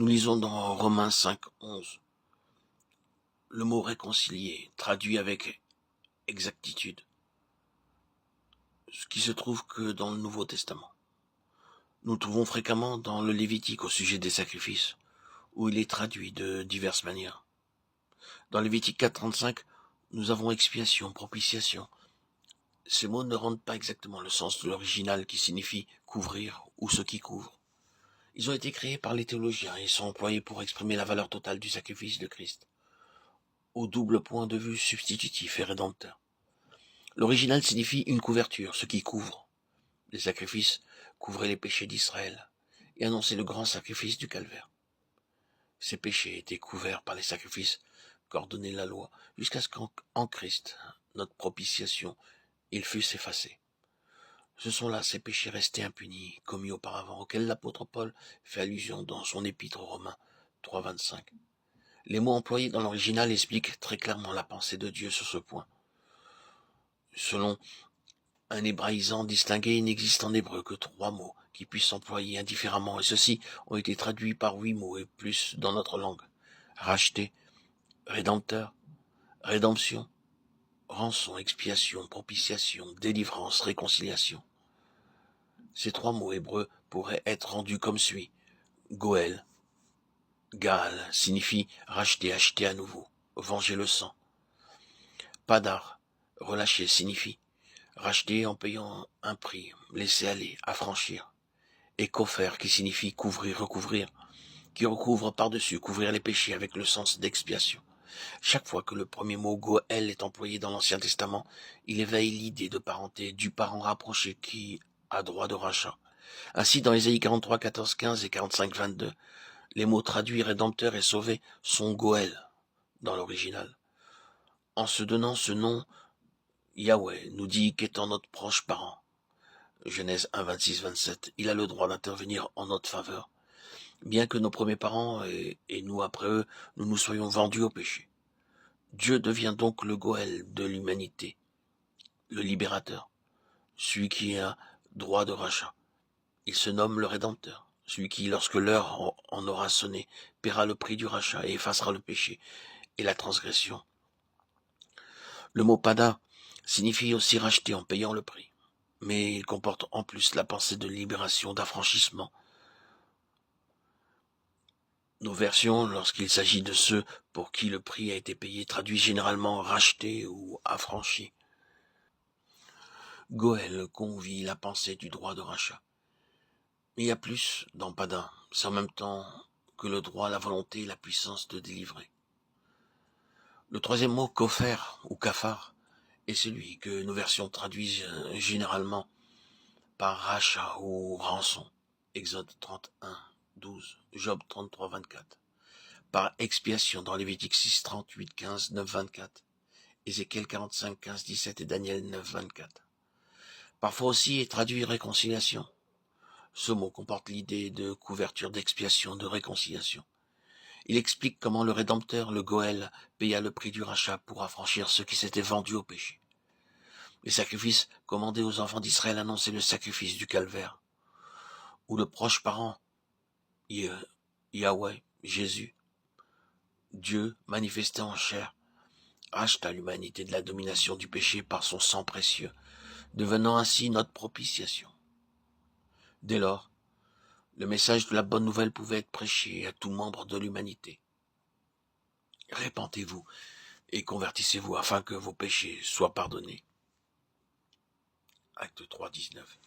Nous lisons dans Romains 5, 11, le mot réconcilier, traduit avec exactitude, ce qui se trouve que dans le Nouveau Testament. Nous le trouvons fréquemment dans le Lévitique au sujet des sacrifices, où il est traduit de diverses manières. Dans Lévitique 4, 35, nous avons expiation, propitiation. Ces mots ne rendent pas exactement le sens de l'original qui signifie couvrir ou ce qui couvre. Ils ont été créés par les théologiens et sont employés pour exprimer la valeur totale du sacrifice de Christ, au double point de vue substitutif et rédempteur. L'original signifie une couverture, ce qui couvre. Les sacrifices couvraient les péchés d'Israël et annonçaient le grand sacrifice du calvaire. Ces péchés étaient couverts par les sacrifices qu'ordonnait la loi, jusqu'à ce qu'en Christ, notre propitiation, ils fussent effacés. Ce sont là ces péchés restés impunis, commis auparavant, auxquels l'apôtre Paul fait allusion dans son épître aux Romains 3, 25. Les mots employés dans l'original expliquent très clairement la pensée de Dieu sur ce point. Selon un hébraïsant distingué, il n'existe en hébreu que 3 mots qui puissent s'employer indifféremment, et ceux-ci ont été traduits par 8 mots et plus dans notre langue. Racheter, rédempteur, rédemption, rançon, expiation, propitiation, délivrance, réconciliation. Ces 3 mots hébreux pourraient être rendus comme suit. Goël, Gaal, signifie racheter, acheter à nouveau, venger le sang. Padar, relâcher, signifie racheter en payant un prix, laisser aller, affranchir. Et Kofer, qui signifie couvrir, recouvrir, qui recouvre par-dessus, couvrir les péchés avec le sens d'expiation. Chaque fois que le premier mot Goël est employé dans l'Ancien Testament, il éveille l'idée de parenté du parent rapproché qui a droit de rachat. Ainsi, dans Ésaïe 43, 14, 15 et 45, 22, les mots traduits rédempteur et sauvé sont Goël dans l'original. En se donnant ce nom, Yahweh nous dit qu'étant notre proche parent, Genèse 1, 26, 27, il a le droit d'intervenir en notre faveur, bien que nos premiers parents et nous après eux, nous nous soyons vendus au péché. Dieu devient donc le Goël de l'humanité, le libérateur, celui qui a droit de rachat. Il se nomme le Rédempteur, celui qui, lorsque l'heure en aura sonné, paiera le prix du rachat et effacera le péché et la transgression. Le mot pada signifie aussi racheter en payant le prix, mais il comporte en plus la pensée de libération, d'affranchissement. Nos versions, lorsqu'il s'agit de ceux pour qui le prix a été payé, traduisent généralement racheté ou affranchi. Goël convie la pensée du droit de rachat. Mais il y a plus dans Pada, c'est en même temps que le droit, la volonté et la puissance de délivrer. Le troisième mot, kofer ou kafar, est celui que nos versions traduisent généralement par rachat ou rançon. Exode 31, 12, Job 33, 24. Par expiation dans Lévitique 6, 38, 15, 9, 24. Ézéchiel 45, 15, 17 et Daniel 9, 24. Parfois aussi est traduit réconciliation. Ce mot comporte l'idée de couverture, d'expiation, de réconciliation. Il explique comment le Rédempteur, le Goël, paya le prix du rachat pour affranchir ceux qui s'étaient vendus au péché. Les sacrifices commandés aux enfants d'Israël annonçaient le sacrifice du calvaire, où le proche parent, Yahweh, Jésus, Dieu manifesté en chair, racheta l'humanité de la domination du péché par son sang précieux, devenant ainsi notre propitiation. Dès lors, le message de la bonne nouvelle pouvait être prêché à tout membre de l'humanité. Répentez-vous et convertissez-vous afin que vos péchés soient pardonnés. Acte 3, 19.